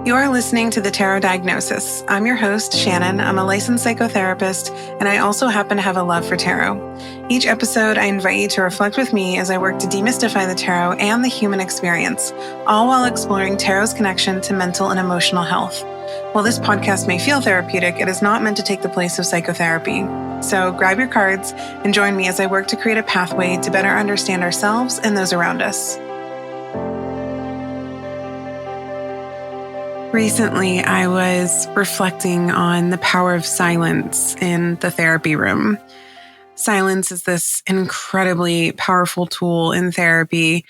You are listening to The Tarot Diagnosis. I'm your host, Shannon. I'm a licensed psychotherapist, and I also happen to have a love for tarot. Each episode, I invite you to reflect with me as I work to demystify the tarot and the human experience, all while exploring tarot's connection to mental and emotional health. While this podcast may feel therapeutic, it is not meant to take the place of psychotherapy. So grab your cards and join me as I work to create a pathway to better understand ourselves and those around us. Recently, I was reflecting on the power of silence in the therapy room. Silence is this incredibly powerful tool in therapy,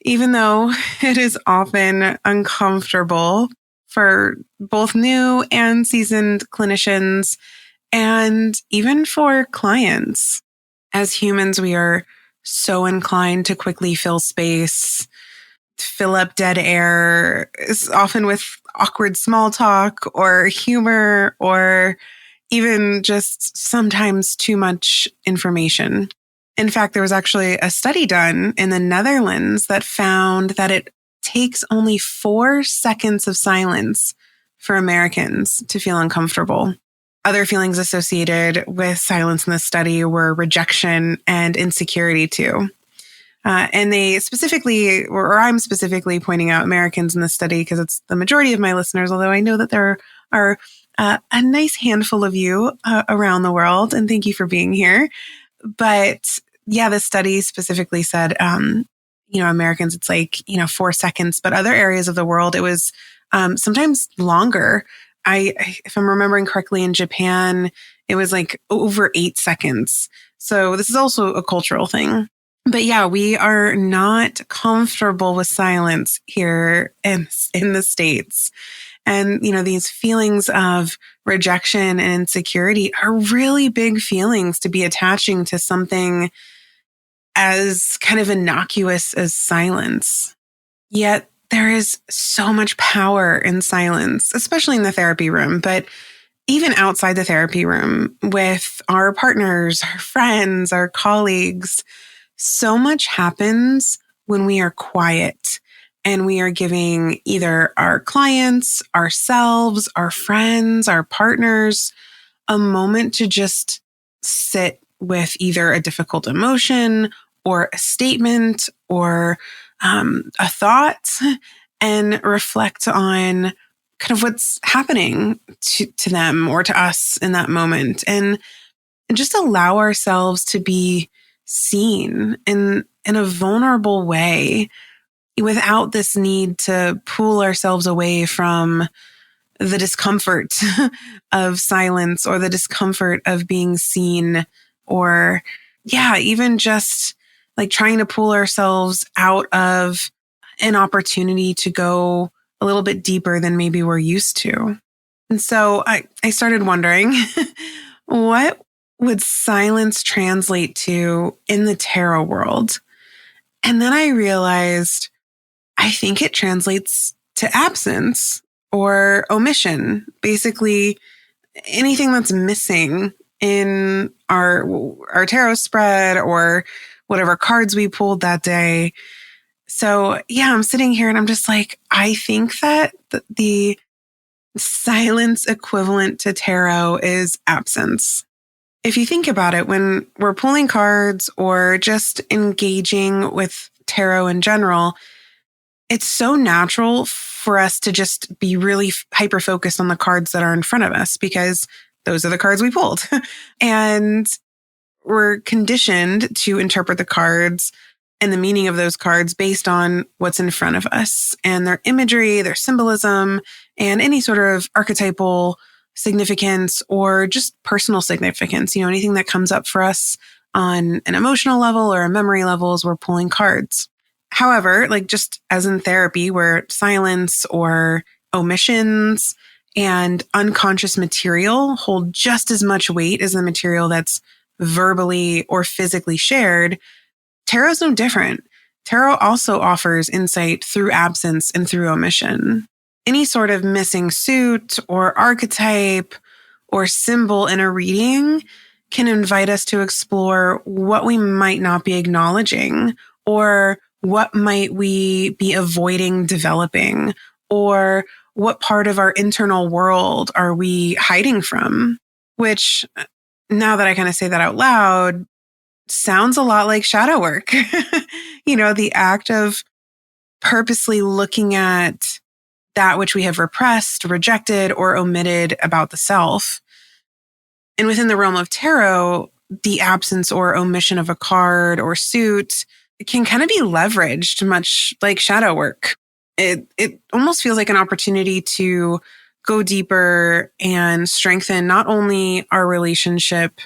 even though it is often uncomfortable for both new and seasoned clinicians, and even for clients. As humans, we are so inclined to quickly fill space, fill up dead air, often with awkward small talk or humor, or even just sometimes too much information. In fact, there was actually a study done in the Netherlands that found that it takes only 4 seconds of silence for Americans to feel uncomfortable. Other feelings associated with silence in this study were rejection and insecurity too. And they specifically, or I'm specifically pointing out Americans in this study because it's the majority of my listeners, although I know that there are a nice handful of you around the world, and thank you for being here. But yeah, the study specifically said, Americans, it's like, 4 seconds, but other areas of the world, it was sometimes longer. If I'm remembering correctly, in Japan, it was like over 8 seconds. So this is also a cultural thing. But yeah, we are not comfortable with silence here in the States. And, these feelings of rejection and insecurity are really big feelings to be attaching to something as kind of innocuous as silence. Yet there is so much power in silence, especially in the therapy room, but even outside the therapy room with our partners, our friends, our colleagues. So much happens when we are quiet and we are giving either our clients, ourselves, our friends, our partners a moment to just sit with either a difficult emotion or a statement or a thought and reflect on kind of what's happening to them or to us in that moment, and just allow ourselves to be seen in a vulnerable way without this need to pull ourselves away from the discomfort of silence or the discomfort of being seen, or even just like trying to pull ourselves out of an opportunity to go a little bit deeper than maybe we're used to. And so I started wondering, what would silence translate to in the tarot world? And then I realized, I think it translates to absence or omission. Basically, anything that's missing in our tarot spread or whatever cards we pulled that day. So yeah, I'm sitting here and I'm just like, I think that the silence equivalent to tarot is absence. If you think about it, when we're pulling cards or just engaging with tarot in general, it's so natural for us to just be really hyper-focused on the cards that are in front of us because those are the cards we pulled. And we're conditioned to interpret the cards and the meaning of those cards based on what's in front of us and their imagery, their symbolism, and any sort of archetypal significance or just personal significance, anything that comes up for us on an emotional level or a memory level as we're pulling cards. However, like just as in therapy, where silence or omissions and unconscious material hold just as much weight as the material that's verbally or physically shared, tarot's no different. Tarot also offers insight through absence and through omission. Any sort of missing suit or archetype or symbol in a reading can invite us to explore what we might not be acknowledging, or what might we be avoiding developing, or what part of our internal world are we hiding from? Which, now that I kind of say that out loud, sounds a lot like shadow work. The act of purposely looking at that which we have repressed, rejected, or omitted about the self. And within the realm of tarot, the absence or omission of a card or suit can kind of be leveraged, much like shadow work. It almost feels like an opportunity to go deeper and strengthen not only our relationship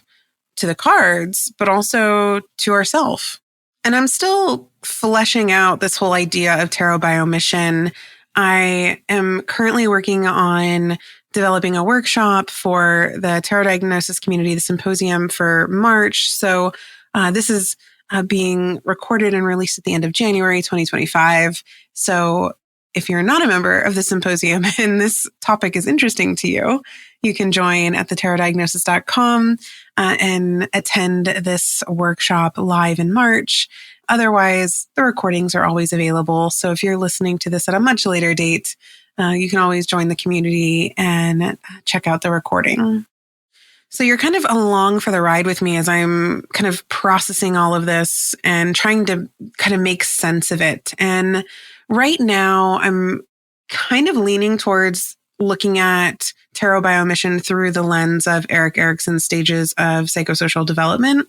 to the cards, but also to ourselves. And I'm still fleshing out this whole idea of tarot by omission. I am currently working on developing a workshop for the tarot diagnosis community, the Symposium, for March. So this is being recorded and released at the end of January 2025. So if you're not a member of the Symposium and this topic is interesting to you, you can join at thetarotdiagnosis.com and attend this workshop live in March. Otherwise, the recordings are always available. So if you're listening to this at a much later date, you can always join the community and check out the recording. So you're kind of along for the ride with me as I'm kind of processing all of this and trying to kind of make sense of it. And right now, I'm kind of leaning towards looking at tarot by omission through the lens of Erik Erikson's stages of psychosocial development,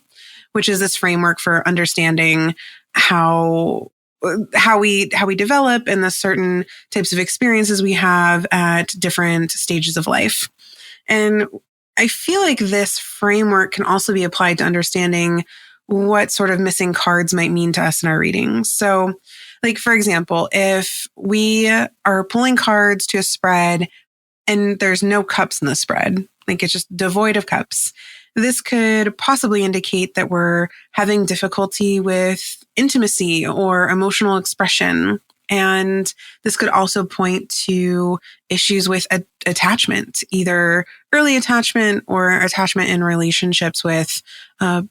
which is this framework for understanding how we develop and the certain types of experiences we have at different stages of life. And I feel like this framework can also be applied to understanding what sort of missing cards might mean to us in our readings. So, like, for example, if we are pulling cards to a spread and there's no cups in the spread, like it's just devoid of cups, this could possibly indicate that we're having difficulty with intimacy or emotional expression. And this could also point to issues with attachment, either early attachment or attachment in relationships with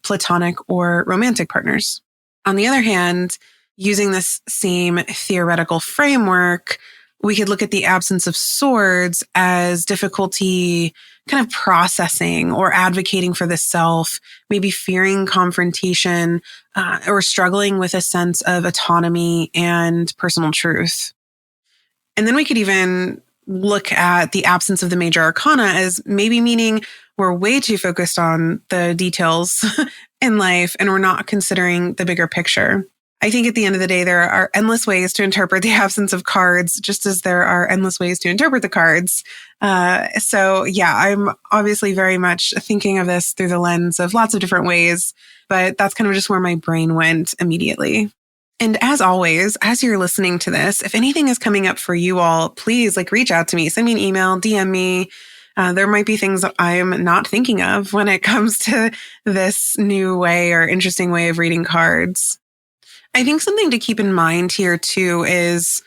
platonic or romantic partners. On the other hand, using this same theoretical framework, we could look at the absence of swords as difficulty kind of processing or advocating for the self, maybe fearing confrontation, or struggling with a sense of autonomy and personal truth. And then we could even look at the absence of the major arcana as maybe meaning we're way too focused on the details in life and we're not considering the bigger picture. I think at the end of the day, there are endless ways to interpret the absence of cards, just as there are endless ways to interpret the cards. So yeah, I'm obviously very much thinking of this through the lens of lots of different ways, but that's kind of just where my brain went immediately. And as always, as you're listening to this, if anything is coming up for you all, please reach out to me, send me an email, DM me. There might be things that I'm not thinking of when it comes to this new way or interesting way of reading cards. I think something to keep in mind here too is,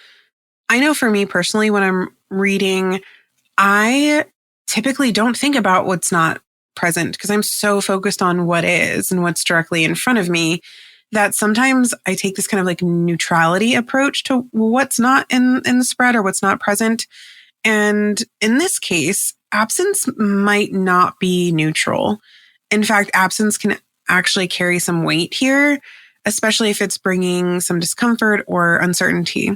I know for me personally, when I'm reading, I typically don't think about what's not present because I'm so focused on what is and what's directly in front of me that sometimes I take this kind of neutrality approach to what's not in the spread or what's not present. And in this case, absence might not be neutral. In fact, absence can actually carry some weight here, especially if it's bringing some discomfort or uncertainty.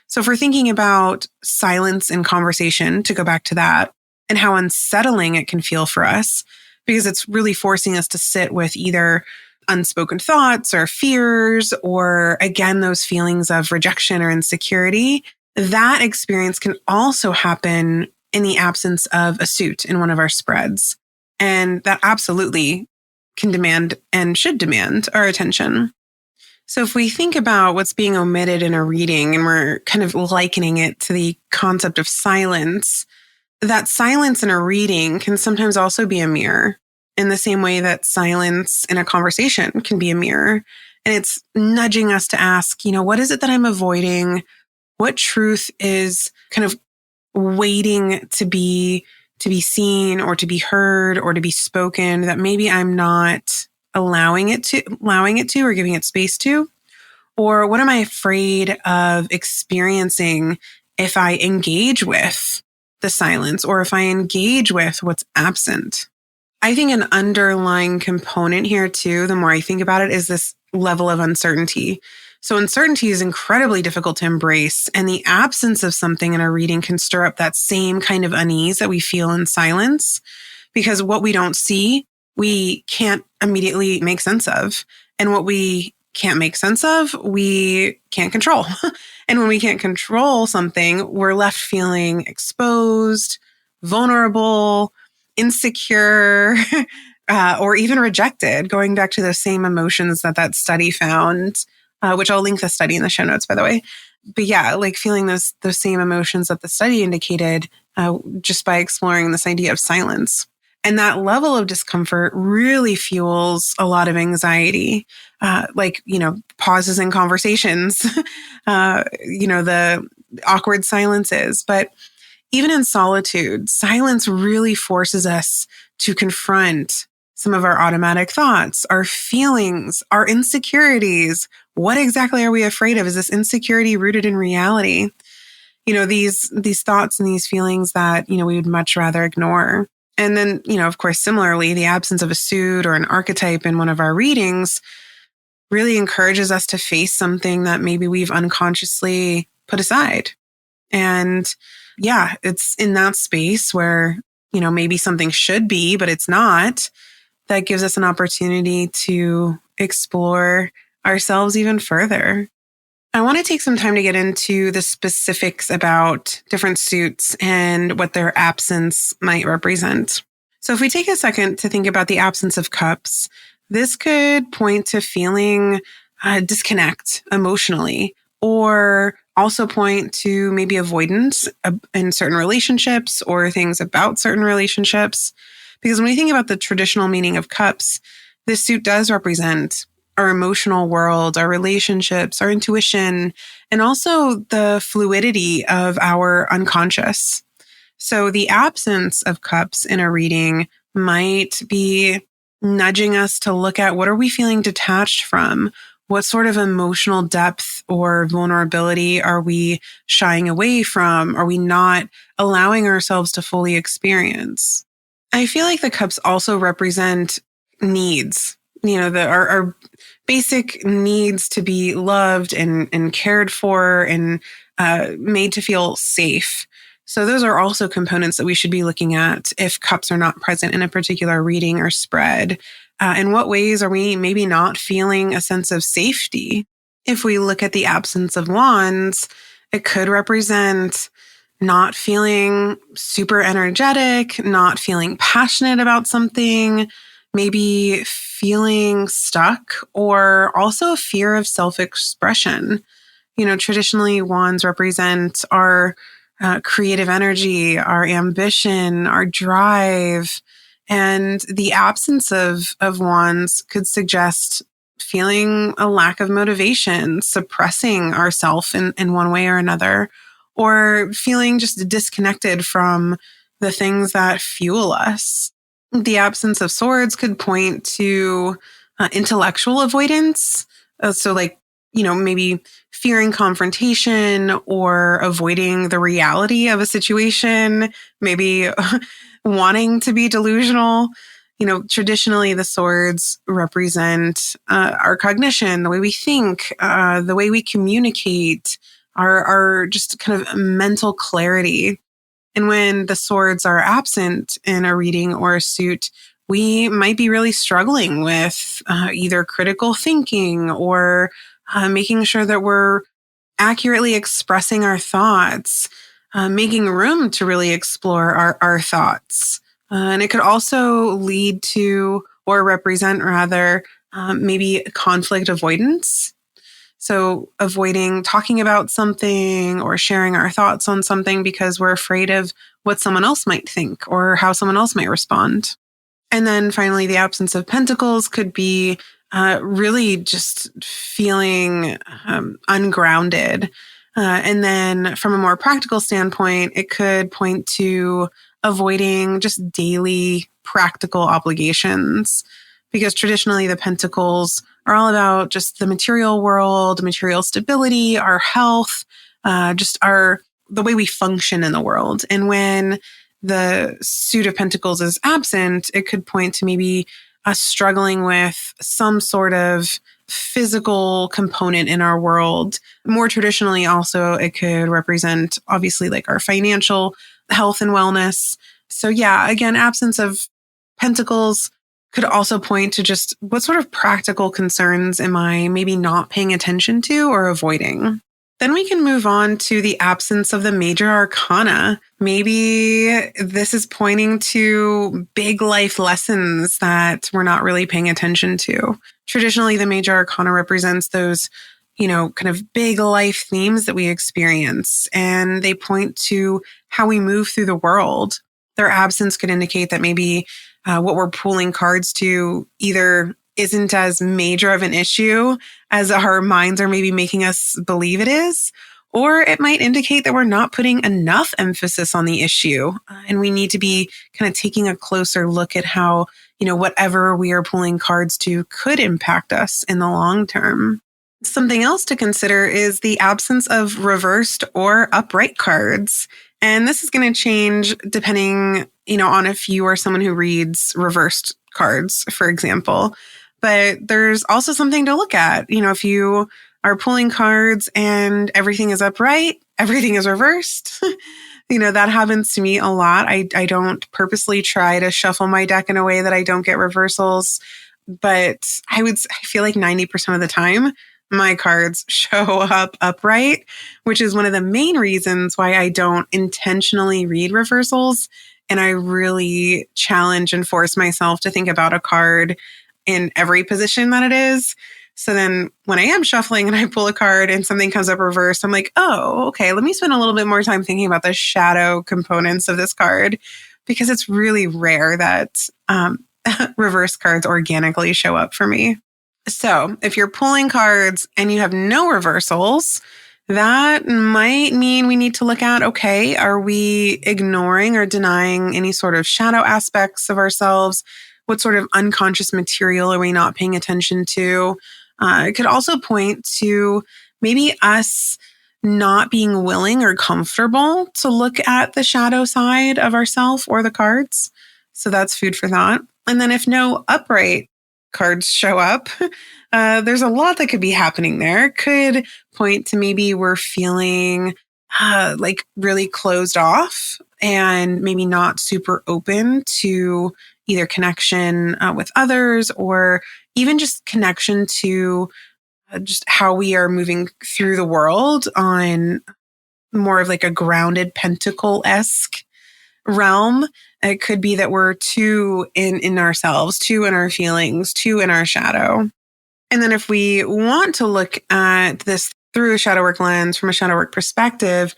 So if we're thinking about silence in conversation, to go back to that, and how unsettling it can feel for us, because it's really forcing us to sit with either unspoken thoughts or fears, or again, those feelings of rejection or insecurity, that experience can also happen in the absence of a suit in one of our spreads. And that absolutely can demand and should demand our attention. So if we think about what's being omitted in a reading and we're kind of likening it to the concept of silence, that silence in a reading can sometimes also be a mirror in the same way that silence in a conversation can be a mirror. And it's nudging us to ask, what is it that I'm avoiding? What truth is kind of waiting to be seen or to be heard or to be spoken that maybe I'm not allowing it to or giving it space to? Or what am I afraid of experiencing if I engage with the silence or if I engage with what's absent. I think an underlying component here too, the more I think about it, is this level of uncertainty. So uncertainty is incredibly difficult to embrace, and the absence of something in a reading can stir up that same kind of unease that we feel in silence, because what we don't see, we can't immediately make sense of. And what we can't make sense of, we can't control. And when we can't control something, we're left feeling exposed, vulnerable, insecure, or even rejected, going back to those same emotions that study found, which I'll link the study in the show notes, by the way. But yeah, like feeling those same emotions that the study indicated just by exploring this idea of silence. And that level of discomfort really fuels a lot of anxiety, pauses in conversations, the awkward silences. But even in solitude, silence really forces us to confront some of our automatic thoughts, our feelings, our insecurities. What exactly are we afraid of? Is this insecurity rooted in reality? These thoughts and these feelings that, we would much rather ignore. And then, of course, similarly, the absence of a suit or an archetype in one of our readings really encourages us to face something that maybe we've unconsciously put aside. And yeah, it's in that space where, maybe something should be, but it's not, that gives us an opportunity to explore ourselves even further. I want to take some time to get into the specifics about different suits and what their absence might represent. So if we take a second to think about the absence of cups, this could point to feeling disconnect emotionally, or also point to maybe avoidance in certain relationships or things about certain relationships. Because when we think about the traditional meaning of cups, this suit does represent our emotional world, our relationships, our intuition, and also the fluidity of our unconscious. So the absence of cups in a reading might be nudging us to look at, what are we feeling detached from? What sort of emotional depth or vulnerability are we shying away from? Are we not allowing ourselves to fully experience? I feel like the cups also represent needs, our basic needs to be loved and cared for and made to feel safe. So those are also components that we should be looking at if cups are not present in a particular reading or spread. In what ways are we maybe not feeling a sense of safety? If we look at the absence of wands, it could represent not feeling super energetic, not feeling passionate about something, maybe feeling stuck, or also a fear of self-expression. Traditionally, wands represent our creative energy, our ambition, our drive. And the absence of wands could suggest feeling a lack of motivation, suppressing ourself in one way or another, or feeling just disconnected from the things that fuel us. The absence of swords could point to intellectual avoidance. Maybe fearing confrontation or avoiding the reality of a situation, maybe wanting to be delusional. Traditionally, the swords represent our cognition, the way we think, the way we communicate, our just kind of mental clarity. And when the swords are absent in a reading or a suit, we might be really struggling with either critical thinking or making sure that we're accurately expressing our thoughts, making room to really explore our thoughts. And it could also lead to, or represent rather, maybe conflict avoidance. So avoiding talking about something or sharing our thoughts on something because we're afraid of what someone else might think or how someone else might respond. And then finally, the absence of pentacles could be really just feeling ungrounded. And then from a more practical standpoint, it could point to avoiding just daily practical obligations, because traditionally the pentacles are all about just the material world, material stability, our health, just our the way we function in the world. And when the suit of pentacles is absent, it could point to maybe us struggling with some sort of physical component in our world. More traditionally, also, it could represent obviously like our financial health and wellness. So yeah, again, absence of pentacles could also point to just what sort of practical concerns am I maybe not paying attention to or avoiding. Then we can move on to the absence of the major arcana. Maybe this is pointing to big life lessons that we're not really paying attention to. Traditionally, the major arcana represents those, kind of big life themes that we experience, and they point to how we move through the world. Their absence could indicate that maybe what we're pulling cards to either isn't as major of an issue as our minds are maybe making us believe it is, or it might indicate that we're not putting enough emphasis on the issue. And we need to be kind of taking a closer look at how, whatever we are pulling cards to could impact us in the long term. Something else to consider is the absence of reversed or upright cards. And this is going to change depending, on if you are someone who reads reversed cards, for example. But there's also something to look at. If you are pulling cards and everything is upright, everything is reversed. That happens to me a lot. I don't purposely try to shuffle my deck in a way that I don't get reversals. But I feel like 90% of the time, my cards show up upright, which is one of the main reasons why I don't intentionally read reversals. And I really challenge and force myself to think about a card in every position that it is. So then when I am shuffling and I pull a card and something comes up reversed, I'm like, oh, okay, let me spend a little bit more time thinking about the shadow components of this card, because it's really rare that reverse cards organically show up for me. So if you're pulling cards and you have no reversals, that might mean we need to look at, okay, are we ignoring or denying any sort of shadow aspects of ourselves? What sort of unconscious material are we not paying attention to? It could also point to maybe us not being willing or comfortable to look at the shadow side of ourselves or the cards. So that's food for thought. And then if no upright cards show up, there's a lot that could be happening there. It could point to maybe we're feeling like really closed off and maybe not super open to either connection with others or even just connection to just how we are moving through the world on more of like a grounded pentacle-esque realm. It could be that we're too in ourselves, too in our feelings, too in our shadow. And then if we want to look at this through a shadow work lens, from a shadow work perspective,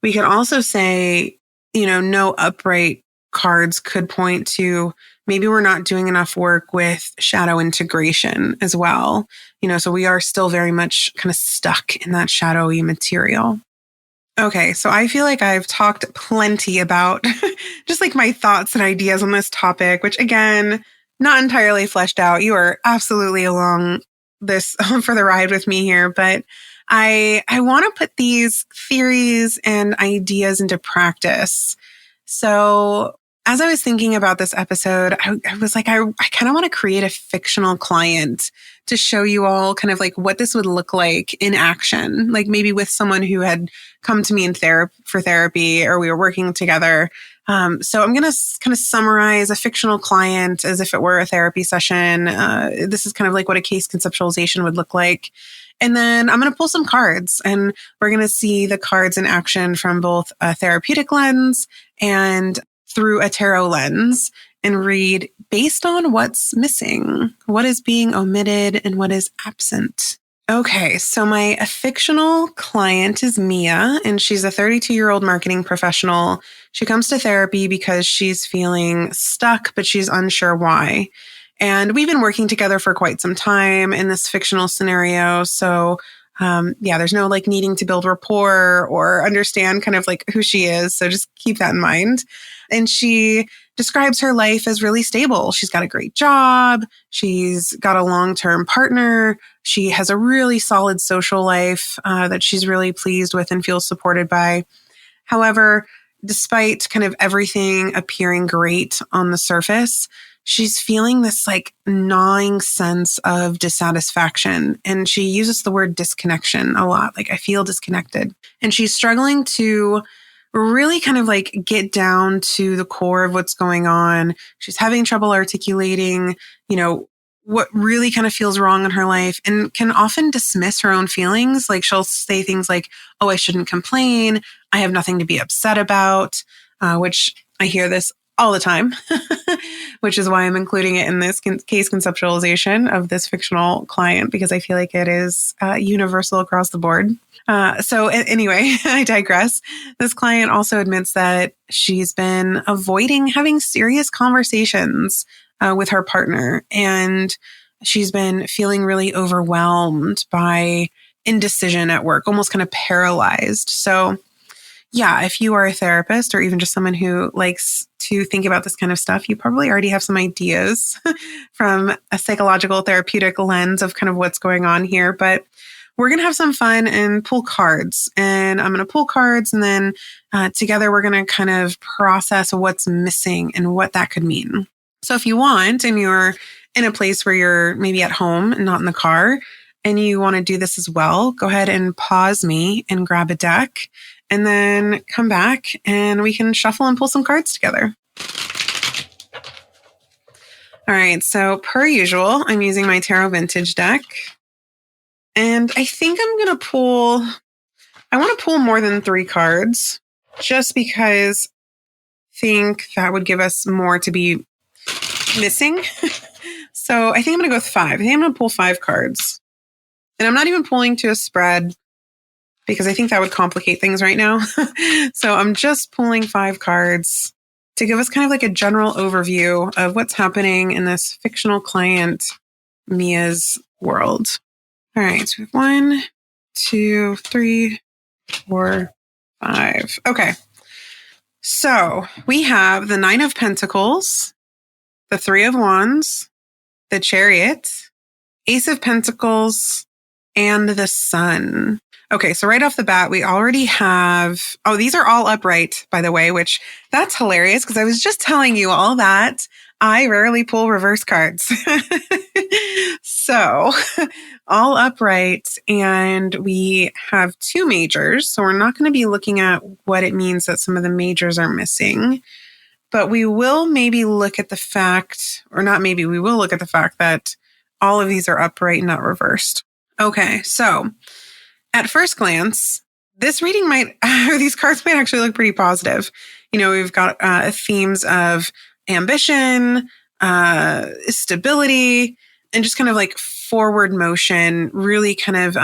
we can also say, no upright cards could point to maybe we're not doing enough work with shadow integration as well. So we are still very much kind of stuck in that shadowy material. Okay, so I feel like I've talked plenty about just like my thoughts and ideas on this topic, which again, not entirely fleshed out. You are absolutely along this for the ride with me here, but I want to put these theories and ideas into practice. So as I was thinking about this episode, I was like, I kind of want to create a fictional client to show you all kind of like what this would look like in action, like maybe with someone who had come to me in for therapy, or we were working together. So I'm going to kind of summarize a fictional client as if it were a therapy session. This is kind of like what a case conceptualization would look like. And then I'm going to pull some cards, and we're going to see the cards in action from both a therapeutic lens and through a tarot lens, and read based on what's missing, what is being omitted, and what is absent. Okay, so my fictional client is Mia, and she's a 32-year-old marketing professional. She comes to therapy because she's feeling stuck, but she's unsure why. And we've been working together for quite some time in this fictional scenario. So there's no like needing to build rapport or understand kind of like who she is. So just keep that in mind. And she describes her life as really stable. She's got a great job. She's got a long-term partner. She has a really solid social life that she's really pleased with and feels supported by. However, despite kind of everything appearing great on the surface, she's feeling this like gnawing sense of dissatisfaction. And she uses the word disconnection a lot. Like, I feel disconnected. And she's struggling to really kind of like get down to the core of what's going on. She's having trouble articulating, what really kind of feels wrong in her life, and can often dismiss her own feelings. Like, she'll say things like, oh, I shouldn't complain. I have nothing to be upset about, which I hear this all the time, which is why I'm including it in this case conceptualization of this fictional client, because I feel like it is universal across the board. So anyway, I digress. This client also admits that she's been avoiding having serious conversations with her partner, and she's been feeling really overwhelmed by indecision at work, almost kind of paralyzed. So yeah, if you are a therapist or even just someone who likes to think about this kind of stuff, you probably already have some ideas from a psychological therapeutic lens of kind of what's going on here. But we're going to have some fun and pull cards. And I'm going to pull cards, and then together we're going to kind of process what's missing and what that could mean. So if you want, and you're in a place where you're maybe at home and not in the car, and you want to do this as well, go ahead and pause me and grab a deck, and then come back and we can shuffle and pull some cards together. All right. So per usual, I'm using my Tarot Vintage deck. And I think I want to pull more than 3 cards, just because I think that would give us more to be missing. So I think I'm going to go with 5. I think I'm going to pull 5 cards. And I'm not even pulling to a spread, because I think that would complicate things right now. So I'm just pulling 5 cards to give us kind of like a general overview of what's happening in this fictional client, Mia's world. All right, so we have 1, 2, 3, 4, 5. Okay. So we have the 9 of Pentacles, the 3 of Wands, the Chariot, Ace of Pentacles, and the Sun. Okay, so right off the bat, we already have, these are all upright, by the way, which that's hilarious, because I was just telling you all that. I rarely pull reverse cards. So all upright, and we have 2 majors. So we're not going to be looking at what it means that some of the majors are missing, but we will maybe look at the fact, or not maybe, we will look at the fact that all of these are upright and not reversed. Okay, so at first glance, this reading these cards might actually look pretty positive. We've got themes of ambition, stability, and just kind of like forward motion, really kind of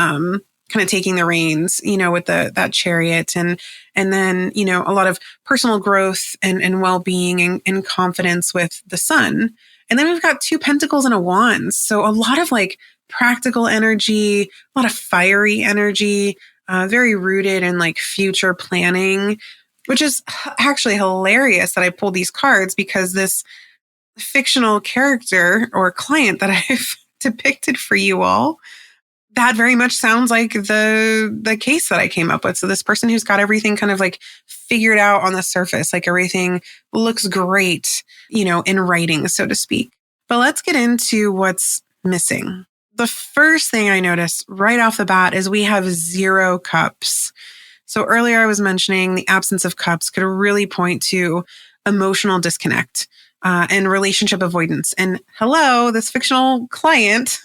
taking the reins, with that Chariot, and then, a lot of personal growth and well-being and confidence with the Sun. And then we've got 2 Pentacles and a Wand. So a lot of like practical energy, a lot of fiery energy, very rooted in like future planning, which is actually hilarious that I pulled these cards, because this fictional character or client that I've depicted for you all, that very much sounds like the case that I came up with. So this person who's got everything kind of like figured out on the surface, like everything looks great, in writing, so to speak. But let's get into what's missing. The first thing I noticed right off the bat is we have 0 cups. So earlier I was mentioning the absence of cups could really point to emotional disconnect and relationship avoidance. And hello, this fictional client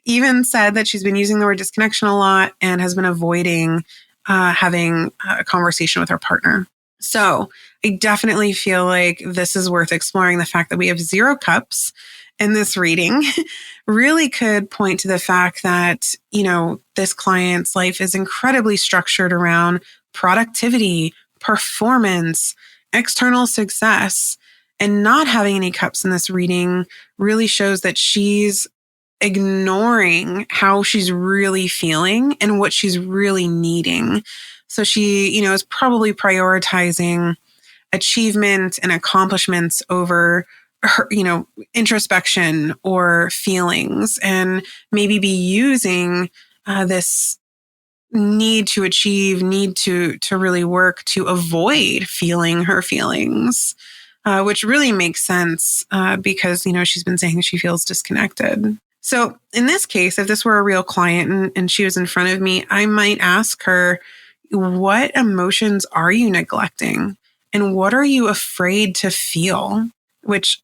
even said that she's been using the word disconnection a lot and has been avoiding having a conversation with her partner. So I definitely feel like this is worth exploring. The fact that we have 0 cups in this reading really could point to the fact that, this client's life is incredibly structured around productivity, performance, external success, and not having any cups in this reading really shows that she's ignoring how she's really feeling and what she's really needing. So she, is probably prioritizing achievement and accomplishments over her, introspection or feelings, and maybe be using this need to achieve, need to really work to avoid feeling her feelings, which really makes sense because, she's been saying she feels disconnected. So in this case, if this were a real client and she was in front of me, I might ask her, what emotions are you neglecting? And what are you afraid to feel? Which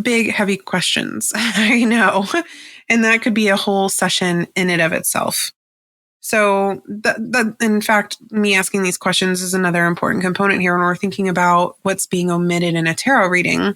big, heavy questions, I know. And that could be a whole session in and of itself. So in fact, me asking these questions is another important component here when we're thinking about what's being omitted in a tarot reading.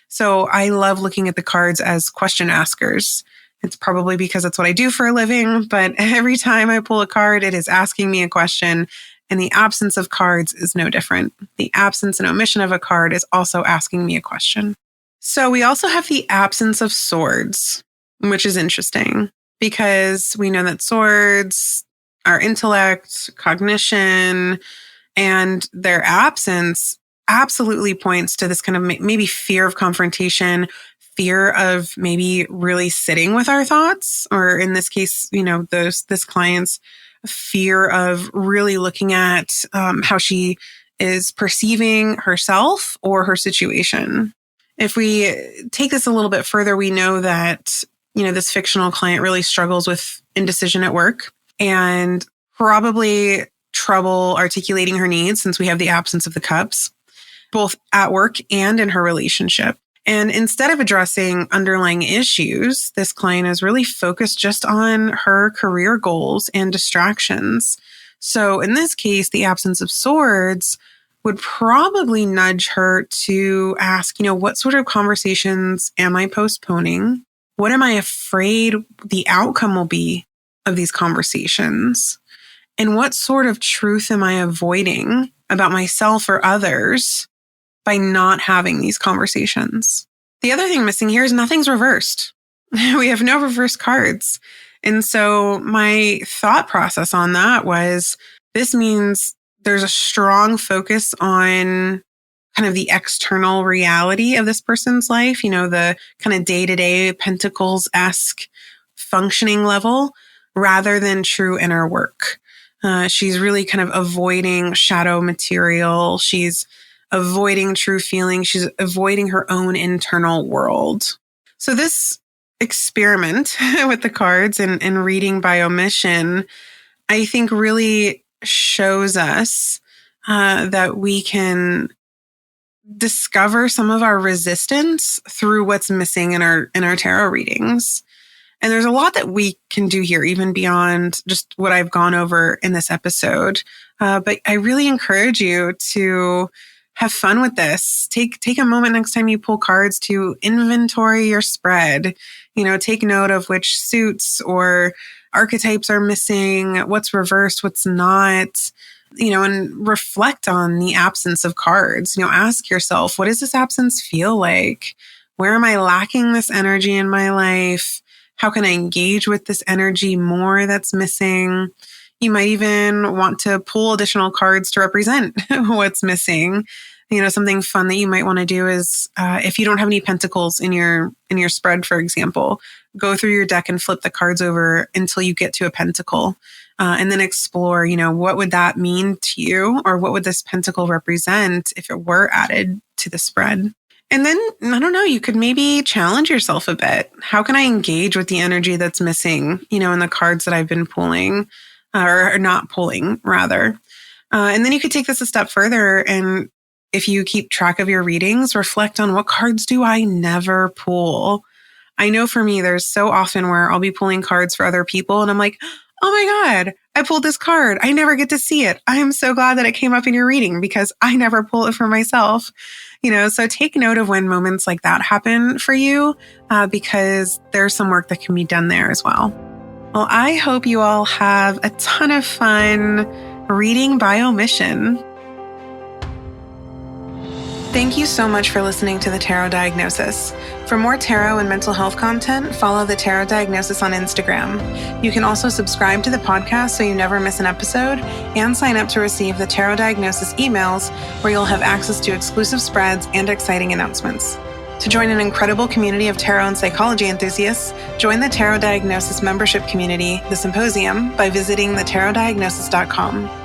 So I love looking at the cards as question askers. It's probably because it's what I do for a living, but every time I pull a card, it is asking me a question, and the absence of cards is no different. The absence and omission of a card is also asking me a question. So we also have the absence of swords, which is interesting because we know that swords are intellect, cognition, and their absence absolutely points to this kind of maybe fear of confrontation, fear of maybe really sitting with our thoughts, or in this case, this client's fear of really looking at how she is perceiving herself or her situation. If we take this a little bit further, we know that, this fictional client really struggles with indecision at work and probably trouble articulating her needs since we have the absence of the cups, both at work and in her relationship. And instead of addressing underlying issues, this client is really focused just on her career goals and distractions. So in this case, the absence of swords would probably nudge her to ask, what sort of conversations am I postponing? What am I afraid the outcome will be of these conversations? And what sort of truth am I avoiding about myself or others by not having these conversations? The other thing missing here is nothing's reversed. We have no reverse cards. And so my thought process on that was, this means there's a strong focus on kind of the external reality of this person's life, the kind of day-to-day Pentacles-esque functioning level, rather than true inner work. She's really kind of avoiding shadow material. She's avoiding true feelings. She's avoiding her own internal world. So this experiment with the cards and reading by omission, I think really shows us that we can discover some of our resistance through what's missing in our tarot readings. And there's a lot that we can do here, even beyond just what I've gone over in this episode. But I really encourage you to have fun with this. Take a moment next time you pull cards to inventory your spread. Take note of which suits or archetypes are missing, what's reversed, what's not, and reflect on the absence of cards. Ask yourself, what does this absence feel like? Where am I lacking this energy in my life? How can I engage with this energy more that's missing? You might even want to pull additional cards to represent what's missing. Something fun that you might want to do is if you don't have any pentacles in your spread, for example, go through your deck and flip the cards over until you get to a pentacle. And then explore, what would that mean to you? Or what would this pentacle represent if it were added to the spread? And then, I don't know, you could maybe challenge yourself a bit. How can I engage with the energy that's missing, in the cards that I've been pulling, or not pulling, rather. And then you could take this a step further. And if you keep track of your readings, reflect on, what cards do I never pull? I know for me, there's so often where I'll be pulling cards for other people and I'm like, oh my God, I pulled this card. I never get to see it. I am so glad that it came up in your reading because I never pull it for myself. So take note of when moments like that happen for you because there's some work that can be done there as well. Well, I hope you all have a ton of fun reading by omission. Thank you so much for listening to The Tarot Diagnosis. For more tarot and mental health content, follow The Tarot Diagnosis on Instagram. You can also subscribe to the podcast so you never miss an episode and sign up to receive the Tarot Diagnosis emails where you'll have access to exclusive spreads and exciting announcements. To join an incredible community of tarot and psychology enthusiasts, join the Tarot Diagnosis membership community, the Symposium, by visiting thetarotdiagnosis.com.